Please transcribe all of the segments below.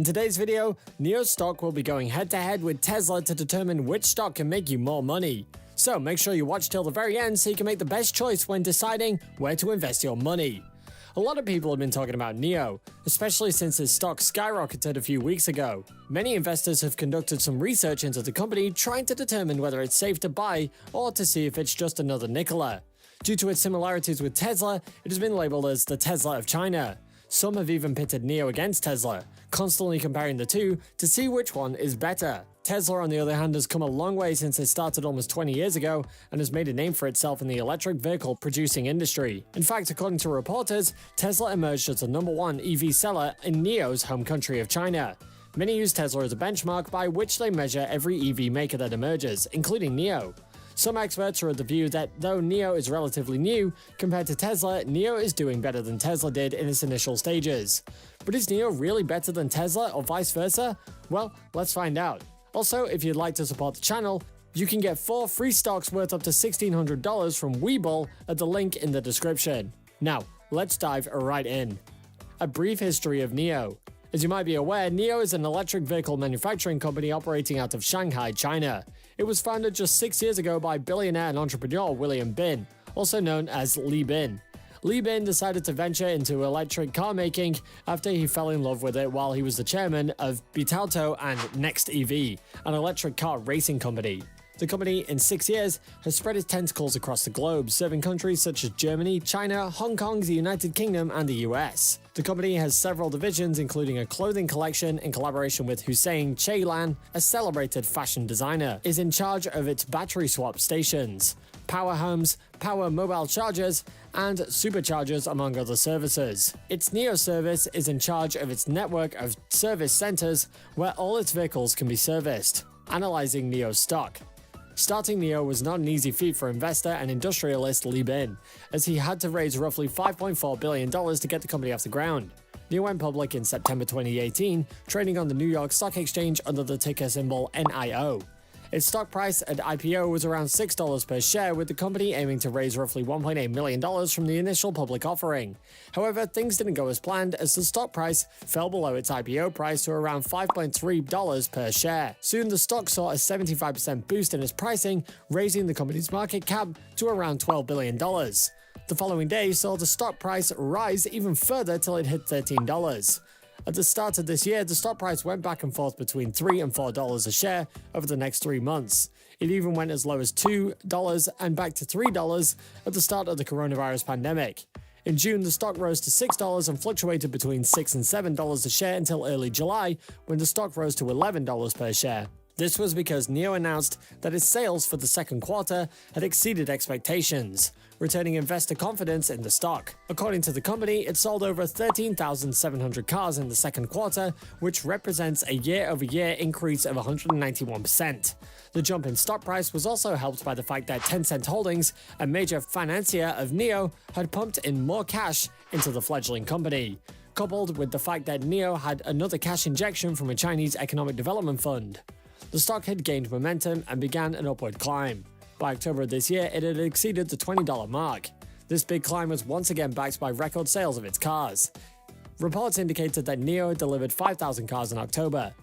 In today's video, NIO stock will be going head-to-head with Tesla to determine which stock can make you more money. So make sure you watch till the very end so you can make the best choice when deciding where to invest your money. A lot of people have been talking about NIO, especially since its stock skyrocketed a few weeks ago. Many investors have conducted some research into the company, trying to determine whether it's safe to buy or to see if it's just another Nikola. Due to its similarities with Tesla, it has been labeled as the Tesla of China. Some have even pitted NIO against Tesla, constantly comparing the two to see which one is better. Tesla, on the other hand, has come a long way since it started almost 20 years ago and has made a name for itself in the electric vehicle producing industry. In fact, according to reporters, Tesla emerged as the #1 EV seller in NIO's home country of China. Many use Tesla as a benchmark by which they measure every EV maker that emerges, including NIO. Some experts are of the view that though NIO is relatively new, compared to Tesla, NIO is doing better than Tesla did in its initial stages. But is NIO really better than Tesla or vice versa? Well, let's find out. Also, if you'd like to support the channel, you can get 4 free stocks worth up to $1,600 from Webull at the link in the description. Now, let's dive right in. A brief history of NIO. As you might be aware, NIO is an electric vehicle manufacturing company operating out of Shanghai, China. It was founded just 6 years ago by billionaire and entrepreneur William Bin, also known as Li Bin. Li Bin decided to venture into electric car making after he fell in love with it while he was the chairman of Bitauto and Next EV, an electric car racing company. The company, in 6 years, has spread its tentacles across the globe, serving countries such as Germany, China, Hong Kong, the United Kingdom, and the US. The company has several divisions, including a clothing collection in collaboration with Hussein Ceylan, a celebrated fashion designer, is in charge of its battery swap stations, power homes, power mobile chargers, and superchargers, among other services. Its NIO service is in charge of its network of service centers where all its vehicles can be serviced. Analyzing NIO stock. Starting NIO was not an easy feat for investor and industrialist Li Bin, as he had to raise roughly $5.4 billion to get the company off the ground. NIO went public in September 2018, trading on the New York Stock Exchange under the ticker symbol NIO. Its stock price at IPO was around $6 per share, with the company aiming to raise roughly $1.8 million from the initial public offering. However, things didn't go as planned, as the stock price fell below its IPO price to around $5.3 per share. Soon, the stock saw a 75% boost in its pricing, raising the company's market cap to around $12 billion. The following day saw the stock price rise even further till it hit $13. At the start of this year, the stock price went back and forth between $3 and $4 a share over the next 3 months. It even went as low as $2 and back to $3 at the start of the coronavirus pandemic. In June, the stock rose to $6 and fluctuated between $6 and $7 a share until early July, when the stock rose to $11 per share. This was because NIO announced that its sales for the second quarter had exceeded expectations, returning investor confidence in the stock. According to the company, it sold over 13,700 cars in the second quarter, which represents a year-over-year increase of 191%. The jump in stock price was also helped by the fact that Tencent Holdings, a major financier of NIO, had pumped in more cash into the fledgling company, coupled with the fact that NIO had another cash injection from a Chinese economic development fund. The stock had gained momentum and began an upward climb. By October of this year, it had exceeded the $20 mark. This big climb was once again backed by record sales of its cars. Reports indicated that NIO delivered 5,000 cars in October.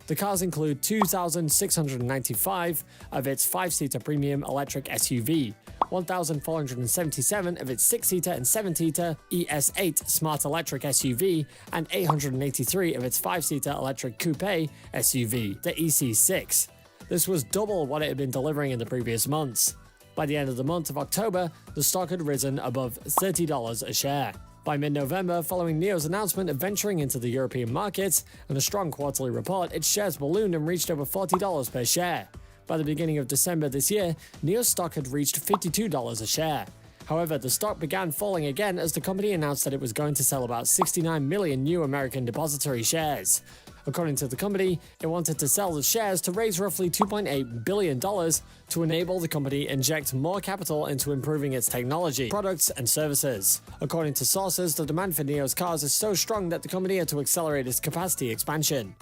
The cars include 2,695 of its 5-seater premium electric SUV, 1,477 of its 6-seater and 7-seater ES8 smart electric SUV, and 883 of its 5-seater electric coupe SUV, the EC6. This was double what it had been delivering in the previous months. By the end of the month of October, the stock had risen above $30 a share. By mid-November, following NIO's announcement of venturing into the European markets and a strong quarterly report, its shares ballooned and reached over $40 per share. By the beginning of December this year, NIO's stock had reached $52 a share. However, the stock began falling again as the company announced that it was going to sell about 69 million new American depository shares. According to the company, it wanted to sell the shares to raise roughly $2.8 billion to enable the company inject more capital into improving its technology, products, and services. According to sources, the demand for NIO's cars is so strong that the company had to accelerate its capacity expansion.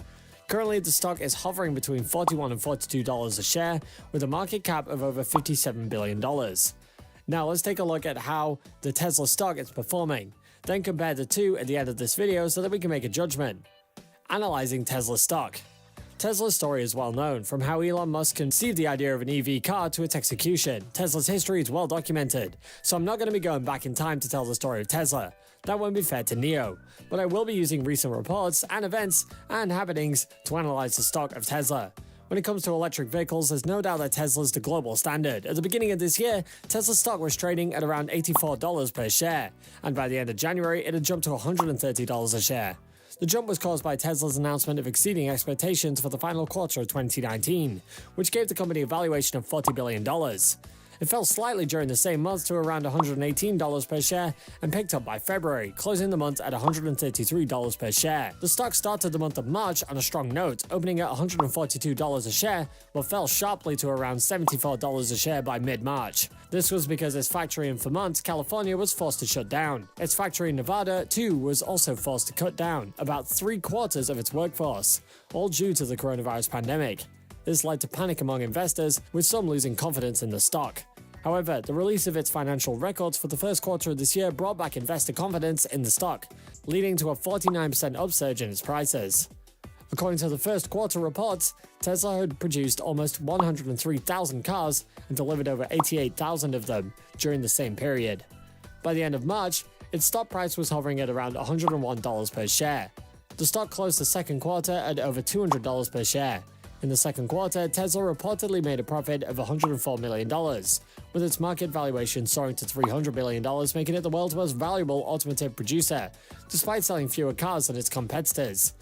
Currently, the stock is hovering between $41 and $42 a share, with a market cap of over $57 billion. Now let's take a look at how the Tesla stock is performing, then compare the two at the end of this video so that we can make a judgment. Analyzing Tesla stock. Tesla's story is well known, from how Elon Musk conceived the idea of an EV car to its execution. Tesla's history is well documented, so I'm not going to be going back in time to tell the story of Tesla. That won't be fair to NIO, but I will be using recent reports and events and happenings to analyze the stock of Tesla. When it comes to electric vehicles, there's no doubt that Tesla's the global standard. At the beginning of this year, Tesla stock was trading at around $84 per share, and by the end of January, it had jumped to $130 a share. The jump was caused by Tesla's announcement of exceeding expectations for the final quarter of 2019, which gave the company a valuation of $40 billion. It fell slightly during the same month to around $118 per share and picked up by February, closing the month at $133 per share. The stock started the month of March on a strong note, opening at $142 a share, but fell sharply to around $74 a share by mid-March. This was because its factory in Vermont, California was forced to shut down. Its factory in Nevada, too, was also forced to cut down about 3/4 of its workforce, all due to the coronavirus pandemic. This led to panic among investors, with some losing confidence in the stock. However, the release of its financial records for the first quarter of this year brought back investor confidence in the stock, leading to a 49% upsurge in its prices. According to the first quarter reports, Tesla had produced almost 103,000 cars and delivered over 88,000 of them during the same period. By the end of March, its stock price was hovering at around $101 per share. The stock closed the second quarter at over $200 per share. In the second quarter, Tesla reportedly made a profit of $104 million, with its market valuation soaring to $300 billion, making it the world's most valuable automotive producer, despite selling fewer cars than its competitors.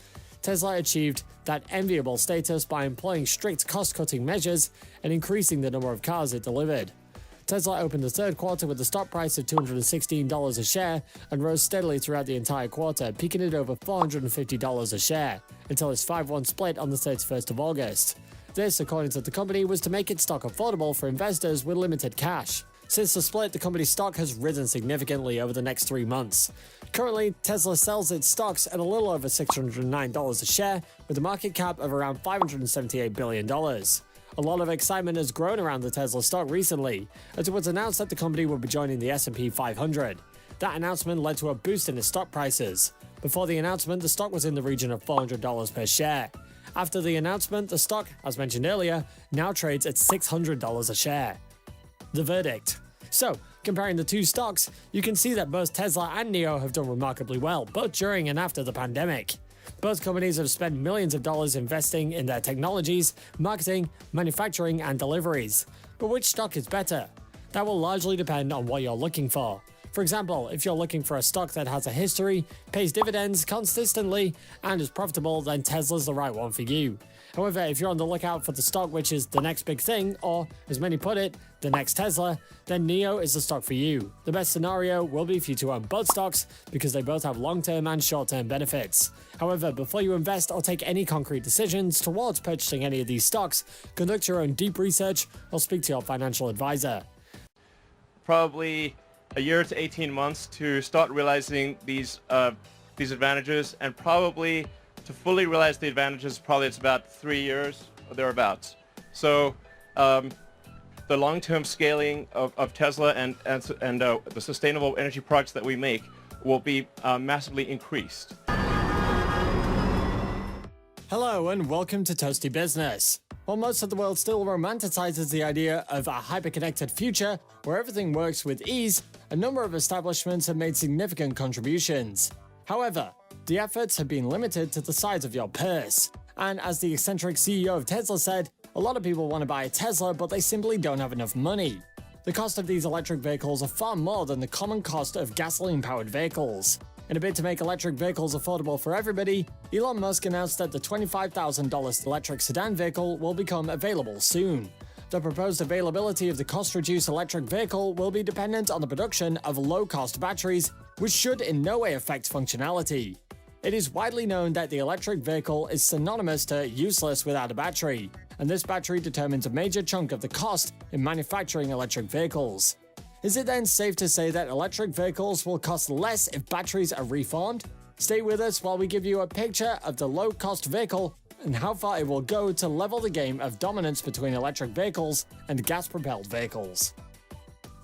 Tesla achieved that enviable status by employing strict cost-cutting measures and increasing the number of cars it delivered. Tesla opened the third quarter with a stock price of $216 a share and rose steadily throughout the entire quarter, peaking at over $450 a share, until its 5-1 split on the 31st of August. This, according to the company, was to make its stock affordable for investors with limited cash. Since the split, the company's stock has risen significantly over the next 3 months. Currently, Tesla sells its stocks at a little over $609 a share, with a market cap of around $578 billion. A lot of excitement has grown around the Tesla stock recently, as it was announced that the company would be joining the S&P 500. That announcement led to a boost in its stock prices. Before the announcement, the stock was in the region of $400 per share. After the announcement, the stock, as mentioned earlier, now trades at $600 a share. The verdict. So, comparing the two stocks, you can see that both Tesla and NIO have done remarkably well, both during and after the pandemic. Both companies have spent millions of dollars investing in their technologies, marketing, manufacturing, and deliveries. But which stock is better? That will largely depend on what you're looking for. For example, if you're looking for a stock that has a history, pays dividends consistently, and is profitable, then Tesla's the right one for you. However, if you're on the lookout for the stock which is the next big thing, or, as many put it, the next Tesla, then NIO is the stock for you. The best scenario will be for you to own both stocks because they both have long-term and short-term benefits. However, before you invest or take any concrete decisions towards purchasing any of these stocks, conduct your own deep research or speak to your financial advisor. Probably a year to 18 months to start realizing these advantages, and probably to fully realize the advantages, probably it's about 3 years or thereabouts. So the long-term scaling of Tesla and the sustainable energy products that we make will be massively increased. Hello and welcome to Toasty Business. While most of the world still romanticizes the idea of a hyper-connected future where everything works with ease, a number of establishments have made significant contributions. However, the efforts have been limited to the size of your purse. And as the eccentric CEO of Tesla said, a lot of people want to buy a Tesla, but they simply don't have enough money. The cost of these electric vehicles are far more than the common cost of gasoline-powered vehicles. In a bid to make electric vehicles affordable for everybody, Elon Musk announced that the $25,000 electric sedan vehicle will become available soon. The proposed availability of the cost-reduced electric vehicle will be dependent on the production of low-cost batteries, which should in no way affect functionality. It is widely known that the electric vehicle is synonymous to useless without a battery, and this battery determines a major chunk of the cost in manufacturing electric vehicles. Is it then safe to say that electric vehicles will cost less if batteries are reformed? Stay with us while we give you a picture of the low-cost vehicle and how far it will go to level the game of dominance between electric vehicles and gas-propelled vehicles.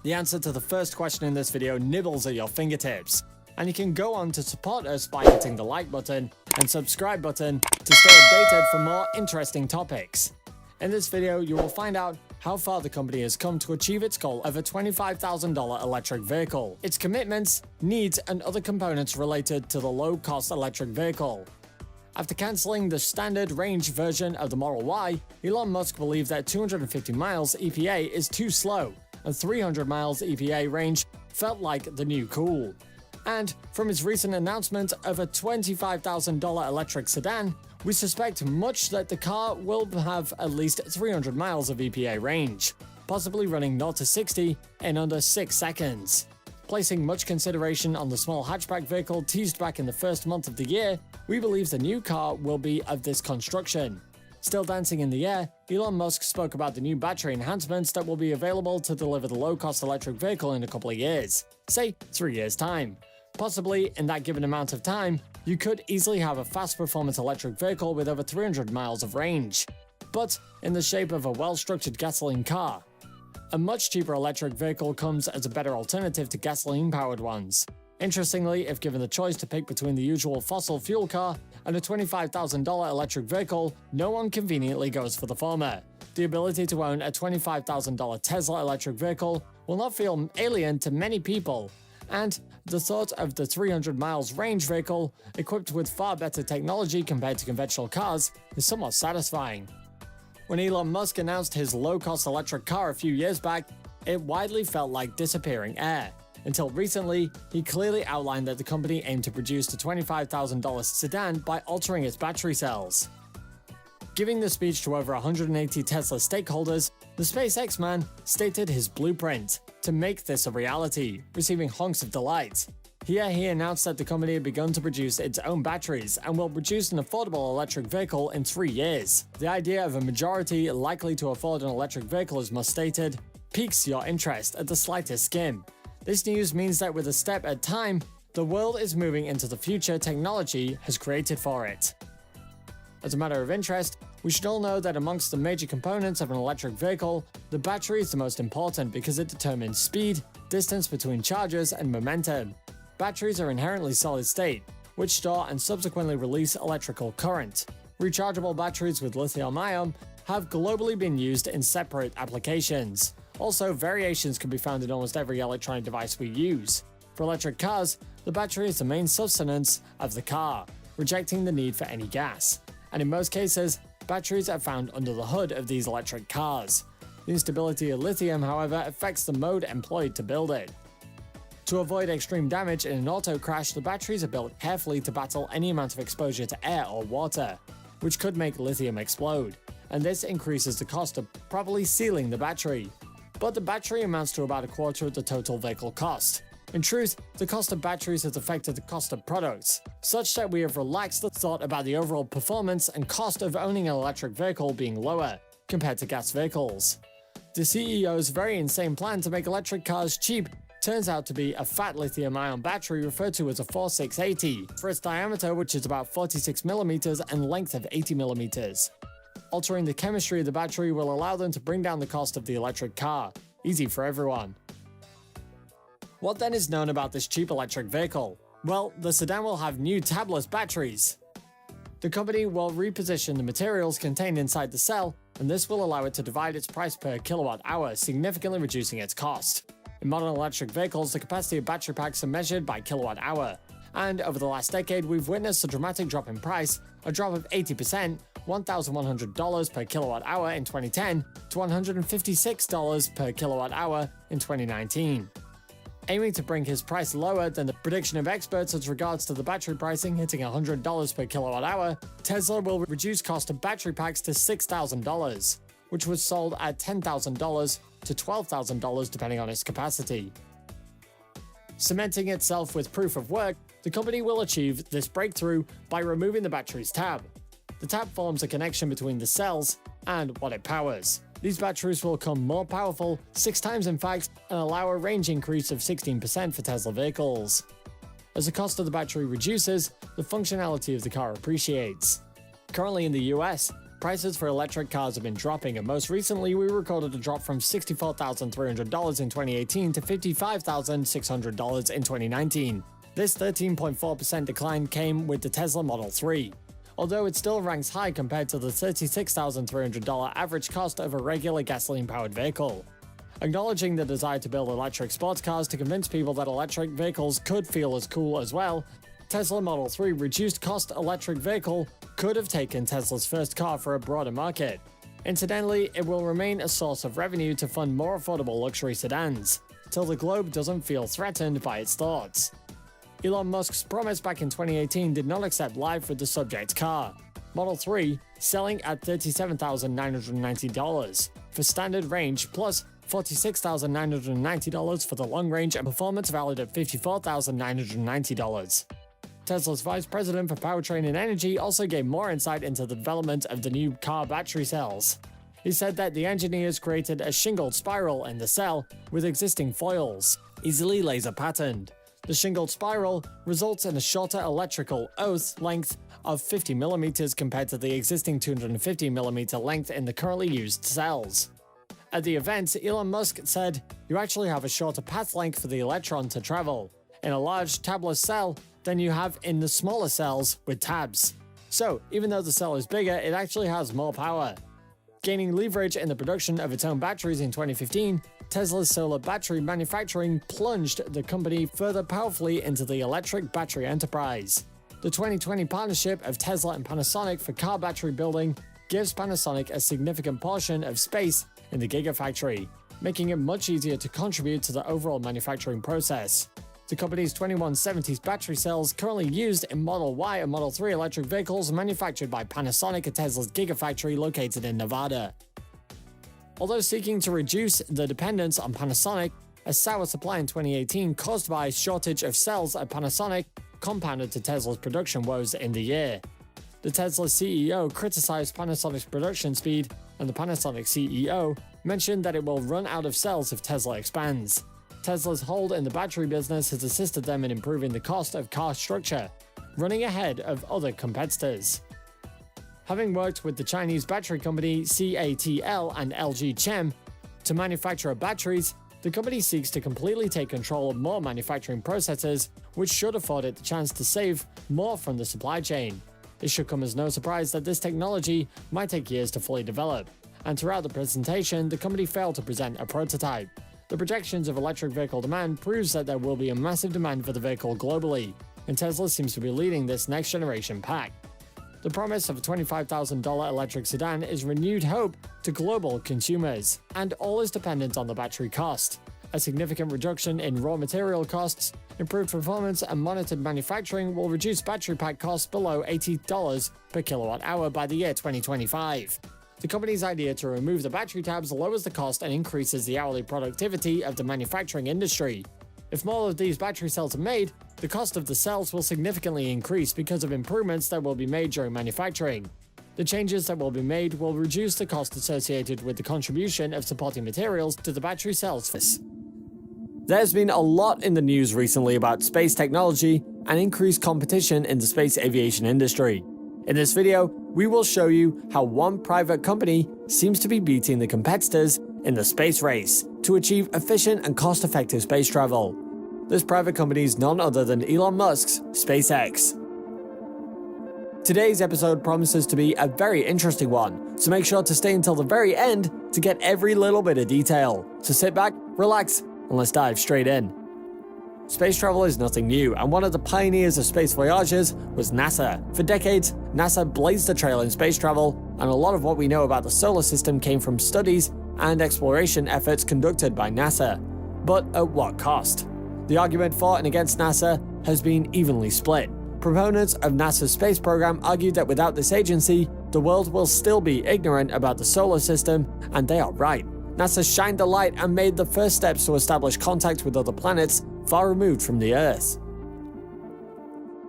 The answer to the first question in this video nibbles at your fingertips, and you can go on to support us by hitting the like button and subscribe button to stay updated for more interesting topics. In this video, you will find out how far the company has come to achieve its goal of a $25,000 electric vehicle, its commitments, needs, and other components related to the low-cost electric vehicle. After cancelling the standard range version of the Model Y, Elon Musk believes that 250 miles EPA is too slow, and 300 miles EPA range felt like the new cool. And from his recent announcement of a $25,000 electric sedan, we suspect much that the car will have at least 300 miles of EPA range, possibly running 0 to 60 in under 6 seconds. Placing much consideration on the small hatchback vehicle teased back in the first month of the year, we believe the new car will be of this construction. Still dancing in the air, Elon Musk spoke about the new battery enhancements that will be available to deliver the low-cost electric vehicle in a couple of years, say 3 years' time. Possibly, in that given amount of time, you could easily have a fast-performance electric vehicle with over 300 miles of range, but in the shape of a well-structured gasoline car. A much cheaper electric vehicle comes as a better alternative to gasoline-powered ones. Interestingly, if given the choice to pick between the usual fossil fuel car and a $25,000 electric vehicle, no one conveniently goes for the former. The ability to own a $25,000 Tesla electric vehicle will not feel alien to many people, and the thought of the 300 miles range vehicle, equipped with far better technology compared to conventional cars, is somewhat satisfying. When Elon Musk announced his low-cost electric car a few years back, it widely felt like disappearing air. Until recently, he clearly outlined that the company aimed to produce the $25,000 sedan by altering its battery cells. Giving the speech to over 180 Tesla stakeholders, the SpaceX man stated his blueprint to make this a reality, receiving honks of delight. Here he announced that the company had begun to produce its own batteries and will produce an affordable electric vehicle in 3 years. The idea of a majority likely to afford an electric vehicle, as Musk stated, piques your interest at the slightest skim. This news means that with a step at a time, the world is moving into the future technology has created for it. As a matter of interest, we should all know that amongst the major components of an electric vehicle, the battery is the most important because it determines speed, distance between charges, and momentum. Batteries are inherently solid state, which store and subsequently release electrical current. Rechargeable batteries with lithium-ion have globally been used in separate applications. Also, variations can be found in almost every electronic device we use. For electric cars, the battery is the main sustenance of the car, rejecting the need for any gas. And in most cases, batteries are found under the hood of these electric cars. The instability of lithium, however, affects the mode employed to build it. To avoid extreme damage in an auto crash, the batteries are built carefully to battle any amount of exposure to air or water, which could make lithium explode, and this increases the cost of properly sealing the battery. But the battery amounts to about a quarter of the total vehicle cost. In truth, the cost of batteries has affected the cost of products, such that we have relaxed the thought about the overall performance and cost of owning an electric vehicle being lower compared to gas vehicles. The CEO's very insane plan to make electric cars cheap turns out to be a fat lithium-ion battery referred to as a 4680 for its diameter, which is about 46mm, and length of 80mm. Altering the chemistry of the battery will allow them to bring down the cost of the electric car. Easy for everyone. What then is known about this cheap electric vehicle? Well, the sedan will have new tabless batteries. The company will reposition the materials contained inside the cell, and this will allow it to divide its price per kilowatt hour, significantly reducing its cost. In modern electric vehicles, the capacity of battery packs are measured by kilowatt hour, and over the last decade we've witnessed a dramatic drop in price, a drop of 80%, $1,100 per kilowatt hour in 2010 to $156 per kilowatt hour in 2019. Aiming to bring his price lower than the prediction of experts as regards to the battery pricing hitting $100 per kilowatt hour, Tesla will reduce cost of battery packs to $6,000, which was sold at $10,000 to $12,000 depending on its capacity. Cementing itself with proof of work, the company will achieve this breakthrough by removing the battery's tab. The tab forms a connection between the cells and what it powers. These batteries will come more powerful, 6 times in fact, and allow a range increase of 16% for Tesla vehicles. As the cost of the battery reduces, the functionality of the car appreciates. Currently in the US, prices for electric cars have been dropping, and most recently we recorded a drop from $64,300 in 2018 to $55,600 in 2019. This 13.4% decline came with the Tesla Model 3, although it still ranks high compared to the $36,300 average cost of a regular gasoline-powered vehicle. Acknowledging the desire to build electric sports cars to convince people that electric vehicles could feel as cool as well, Tesla Model 3 reduced cost electric vehicle could have taken Tesla's first car for a broader market. Incidentally, it will remain a source of revenue to fund more affordable luxury sedans, till the globe doesn't feel threatened by its thoughts. Elon Musk's promise back in 2018 did not accept life with the subject car. Model 3 selling at $37,990 for standard range plus $46,990 for the long range and performance valued at $54,990. Tesla's vice president for powertrain and energy also gave more insight into the development of the new car battery cells. He said that the engineers created a shingled spiral in the cell with existing foils, easily laser patterned. The shingled spiral results in a shorter electrical oath length of 50mm compared to the existing 250mm length in the currently used cells. At the event, Elon Musk said, "You actually have a shorter path length for the electron to travel in a large tabless cell than you have in the smaller cells with tabs. So, even though the cell is bigger, it actually has more power." Gaining leverage in the production of its own batteries in 2015, Tesla's solar battery manufacturing plunged the company further powerfully into the electric battery enterprise. The 2020 partnership of Tesla and Panasonic for car battery building gives Panasonic a significant portion of space in the Gigafactory, making it much easier to contribute to the overall manufacturing process. The company's 2170s battery cells currently used in Model Y and Model 3 electric vehicles manufactured by Panasonic at Tesla's Gigafactory located in Nevada. Although seeking to reduce the dependence on Panasonic, a sour supply in 2018 caused by a shortage of cells at Panasonic compounded to Tesla's production woes in the year. The Tesla CEO criticized Panasonic's production speed, and the Panasonic CEO mentioned that it will run out of cells if Tesla expands. Tesla's hold in the battery business has assisted them in improving the cost of car structure, running ahead of other competitors. Having worked with the Chinese battery company CATL and LG Chem to manufacture batteries, the company seeks to completely take control of more manufacturing processes, which should afford it the chance to save more from the supply chain. It should come as no surprise that this technology might take years to fully develop, and throughout the presentation, the company failed to present a prototype. The projections of electric vehicle demand proves that there will be a massive demand for the vehicle globally, and Tesla seems to be leading this next generation pack. The promise of a $25,000 electric sedan is renewed hope to global consumers, and all is dependent on the battery cost. A significant reduction in raw material costs, improved performance, and monitored manufacturing will reduce battery pack costs below $80 per kilowatt hour by the year 2025. The company's idea to remove the battery tabs lowers the cost and increases the hourly productivity of the manufacturing industry. If more of these battery cells are made, the cost of the cells will significantly increase because of improvements that will be made during manufacturing. The changes that will be made will reduce the cost associated with the contribution of supporting materials to the battery cells. There's been a lot in the news recently about space technology and increased competition in the space aviation industry. In this video, we will show you how one private company seems to be beating the competitors in the space race to achieve efficient and cost-effective space travel. This private company is none other than Elon Musk's SpaceX. Today's episode promises to be a very interesting one, so make sure to stay until the very end to get every little bit of detail. So sit back, relax, and let's dive straight in. Space travel is nothing new, and one of the pioneers of space voyages was NASA. For decades, NASA blazed the trail in space travel, and a lot of what we know about the solar system came from studies and exploration efforts conducted by NASA. But at what cost? The argument for and against NASA has been evenly split. Proponents of NASA's space program argued that without this agency, the world will still be ignorant about the solar system, and they are right. NASA shined the light and made the first steps to establish contact with other planets far removed from the Earth.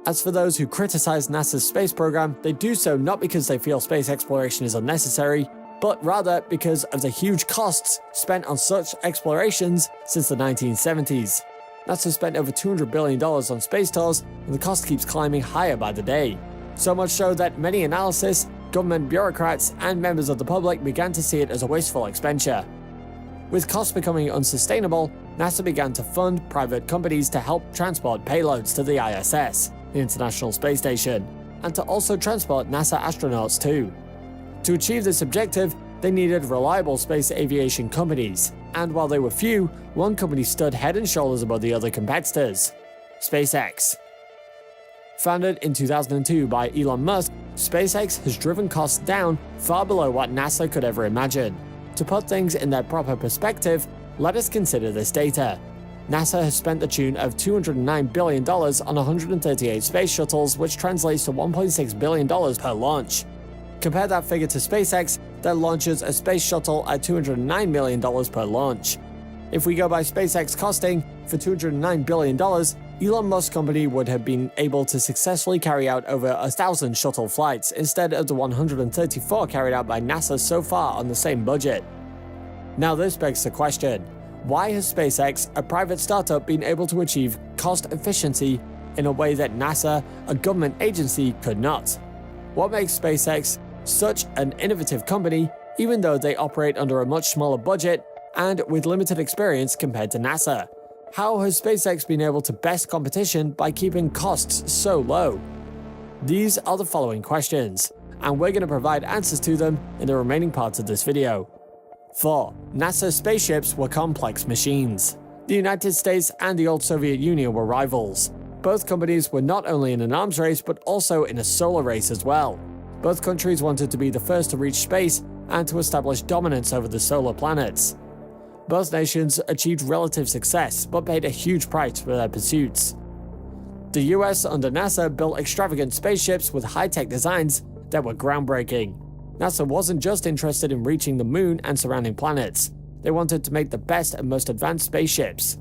As for those who criticize NASA's space program, they do so not because they feel space exploration is unnecessary, but rather because of the huge costs spent on such explorations since the 1970s. NASA spent over $200 billion on space tours, and the cost keeps climbing higher by the day. So much so that many analysts, government bureaucrats, and members of the public began to see it as a wasteful expenditure. With costs becoming unsustainable, NASA began to fund private companies to help transport payloads to the ISS, the International Space Station, and to also transport NASA astronauts too. To achieve this objective, they needed reliable space aviation companies, and while they were few, one company stood head and shoulders above the other competitors: SpaceX. Founded in 2002 by Elon Musk, SpaceX has driven costs down far below what NASA could ever imagine. To put things in their proper perspective, let us consider this data. NASA has spent the tune of $209 billion on 138 space shuttles, which translates to $1.6 billion per launch. Compare that figure to SpaceX, that launches a space shuttle at $209 million per launch. If we go by SpaceX costing, for $209 billion, Elon Musk's company would have been able to successfully carry out over 1,000 shuttle flights instead of the 134 carried out by NASA so far on the same budget. Now this begs the question, why has SpaceX, a private startup, been able to achieve cost efficiency in a way that NASA, a government agency, could not? What makes SpaceX such an innovative company, even though they operate under a much smaller budget and with limited experience compared to NASA? How has SpaceX been able to best competition by keeping costs so low? These are the following questions, and we're going to provide answers to them in the remaining parts of this video. 4. NASA spaceships were complex machines. The United States and the old Soviet Union were rivals. Both companies were not only in an arms race but also in a solar race as well. Both countries wanted to be the first to reach space and to establish dominance over the solar planets. Both nations achieved relative success, but paid a huge price for their pursuits. The US under NASA built extravagant spaceships with high-tech designs that were groundbreaking. NASA wasn't just interested in reaching the moon and surrounding planets. They wanted to make the best and most advanced spaceships.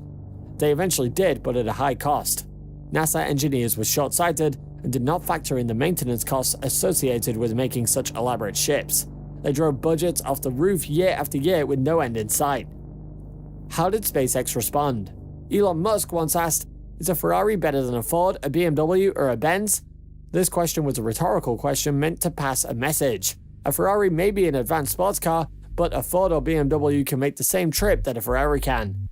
They eventually did, but at a high cost. NASA engineers were short-sighted and did not factor in the maintenance costs associated with making such elaborate ships. They drove budgets off the roof year after year with no end in sight. How did SpaceX respond? Elon Musk once asked, "Is a Ferrari better than a Ford, a BMW, or a Benz?" This question was a rhetorical question meant to pass a message. A Ferrari may be an advanced sports car, but a Ford or BMW can make the same trip that a Ferrari can.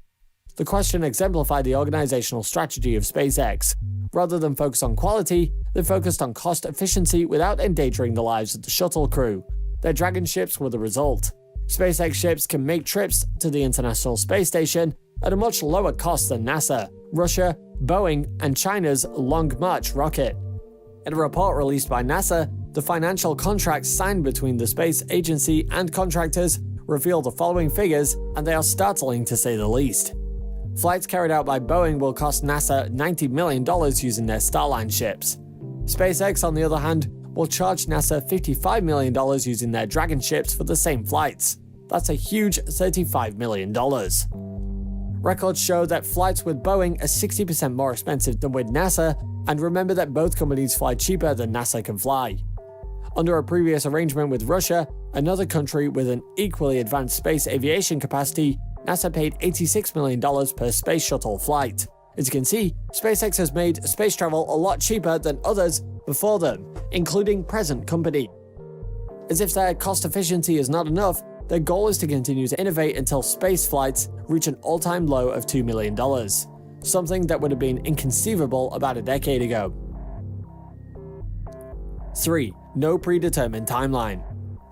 The question exemplified the organizational strategy of SpaceX. Rather than focus on quality, they focused on cost efficiency without endangering the lives of the shuttle crew. Their Dragon ships were the result. SpaceX ships can make trips to the International Space Station at a much lower cost than NASA, Russia, Boeing, and China's Long March rocket. In a report released by NASA, the financial contracts signed between the space agency and contractors reveal the following figures, and they are startling to say the least. Flights carried out by Boeing will cost NASA $90 million using their Starline ships. SpaceX, on the other hand, will charge NASA $55 million using their Dragon ships for the same flights. That's a huge $35 million. Records show that flights with Boeing are 60% more expensive than with NASA, and remember that both companies fly cheaper than NASA can fly. Under a previous arrangement with Russia, another country with an equally advanced space aviation capacity, NASA paid $86 million per space shuttle flight. As you can see, SpaceX has made space travel a lot cheaper than others before them, including present company. As if their cost efficiency is not enough, their goal is to continue to innovate until space flights reach an all-time low of $2 million, something that would have been inconceivable about a decade ago. 3. No predetermined timeline.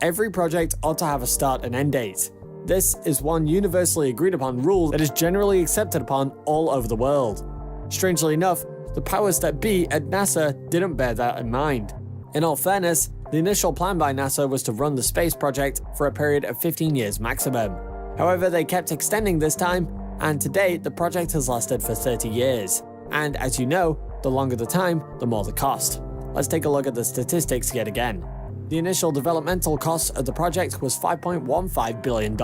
Every project ought to have a start and end date. This is one universally agreed upon rule that is generally accepted upon all over the world. Strangely enough, the powers that be at NASA didn't bear that in mind. In all fairness, the initial plan by NASA was to run the space project for a period of 15 years maximum. However, they kept extending this time, and to date, the project has lasted for 30 years. And as you know, the longer the time, the more the cost. Let's take a look at the statistics yet again. The initial developmental cost of the project was $5.15 billion,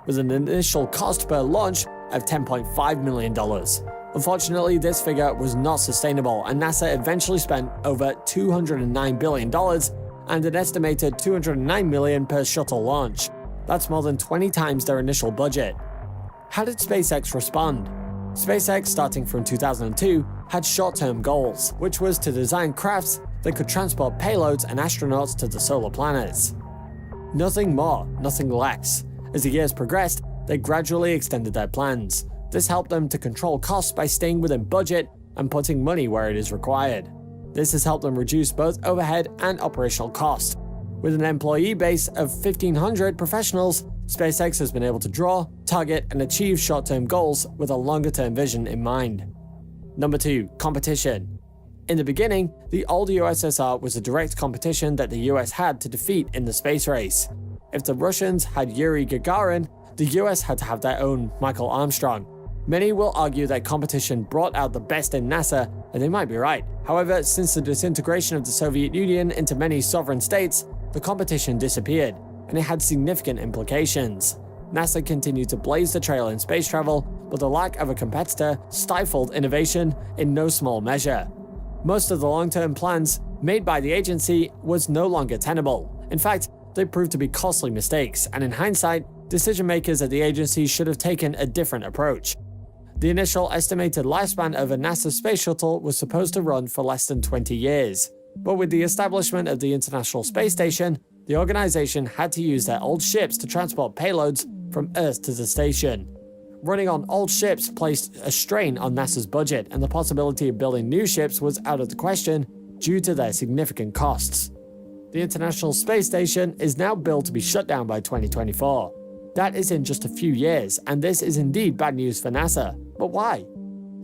with an initial cost per launch of $10.5 million. Unfortunately, this figure was not sustainable, and NASA eventually spent over $209 billion and an estimated $209 million per shuttle launch. That's more than 20 times their initial budget. How did SpaceX respond? SpaceX, starting from 2002, had short-term goals, which was to design crafts that could transport payloads and astronauts to the solar planets. Nothing more, nothing less. As the years progressed, they gradually extended their plans. This helped them to control costs by staying within budget and putting money where it is required. This has helped them reduce both overhead and operational costs. With an employee base of 1,500 professionals, SpaceX has been able to draw, target, and achieve short-term goals with a longer-term vision in mind. Number 2. Competition. In the beginning, the old USSR was a direct competition that the US had to defeat in the space race. If the Russians had Yuri Gagarin, the US had to have their own Michael Armstrong. Many will argue that competition brought out the best in NASA, and they might be right. However, since the disintegration of the Soviet Union into many sovereign states, the competition disappeared, and it had significant implications. NASA continued to blaze the trail in space travel, but the lack of a competitor stifled innovation in no small measure. Most of the long-term plans made by the agency was no longer tenable. In fact, they proved to be costly mistakes, and in hindsight, decision-makers at the agency should have taken a different approach. The initial estimated lifespan of a NASA space shuttle was supposed to run for less than 20 years. But with the establishment of the International Space Station, the organization had to use their old ships to transport payloads from Earth to the station. Running on old ships placed a strain on NASA's budget, and the possibility of building new ships was out of the question due to their significant costs. The International Space Station is now billed to be shut down by 2024. That is in just a few years, and this is indeed bad news for NASA. But why?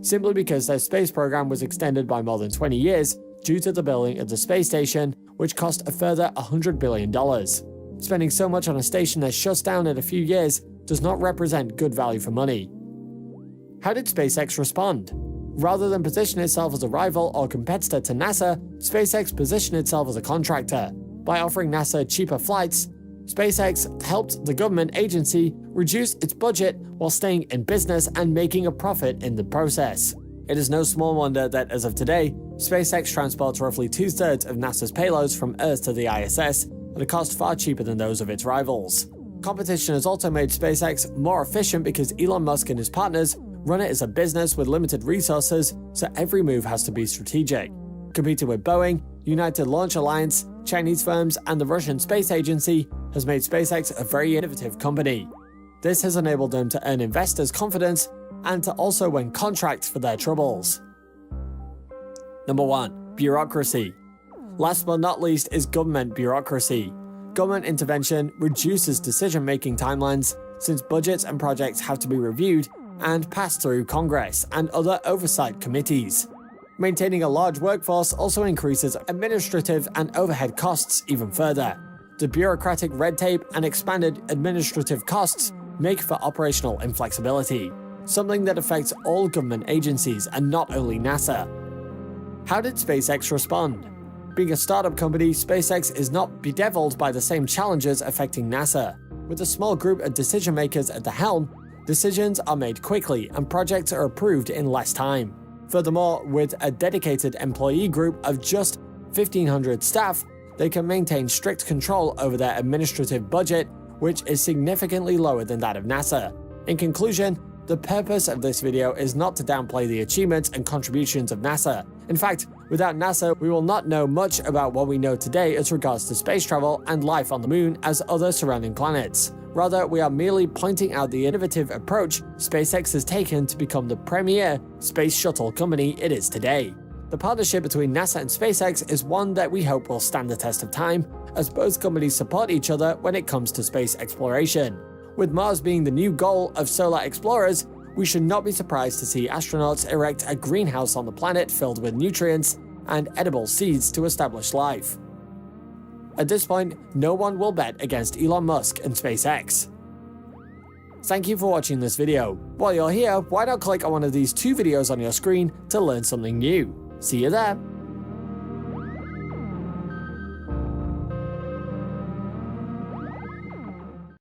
Simply because their space program was extended by more than 20 years due to the building of the space station, which cost a further $100 billion. Spending so much on a station that shuts down in a few years does not represent good value for money. How did SpaceX respond? Rather than position itself as a rival or competitor to NASA, SpaceX positioned itself as a contractor. By offering NASA cheaper flights, SpaceX helped the government agency reduce its budget while staying in business and making a profit in the process. It is no small wonder that as of today, SpaceX transports roughly 2/3 of NASA's payloads from Earth to the ISS at a cost far cheaper than those of its rivals. Competition has also made SpaceX more efficient because Elon Musk and his partners run it as a business with limited resources, so every move has to be strategic. Competing with Boeing, United Launch Alliance, Chinese firms, and the Russian Space Agency has made SpaceX a very innovative company. This has enabled them to earn investors' confidence and to also win contracts for their troubles. Number 1. Bureaucracy. Last but not least is government bureaucracy. Government intervention reduces decision-making timelines since budgets and projects have to be reviewed and passed through Congress and other oversight committees. Maintaining a large workforce also increases administrative and overhead costs even further. The bureaucratic red tape and expanded administrative costs make for operational inflexibility, something that affects all government agencies and not only NASA. How did SpaceX respond? Being a startup company, SpaceX is not bedeviled by the same challenges affecting NASA. With a small group of decision makers at the helm, decisions are made quickly and projects are approved in less time. Furthermore, with a dedicated employee group of just 1,500 staff, they can maintain strict control over their administrative budget, which is significantly lower than that of NASA. In conclusion, the purpose of this video is not to downplay the achievements and contributions of NASA. In fact, without NASA, we will not know much about what we know today as regards to space travel and life on the moon as other surrounding planets. Rather, we are merely pointing out the innovative approach SpaceX has taken to become the premier space shuttle company it is today. The partnership between NASA and SpaceX is one that we hope will stand the test of time, as both companies support each other when it comes to space exploration. With Mars being the new goal of solar explorers, we should not be surprised to see astronauts erect a greenhouse on the planet filled with nutrients and edible seeds to establish life. At this point, no one will bet against Elon Musk and SpaceX. Thank you for watching this video. While you're here, why not click on one of these 2 videos on your screen to learn something new? See you there!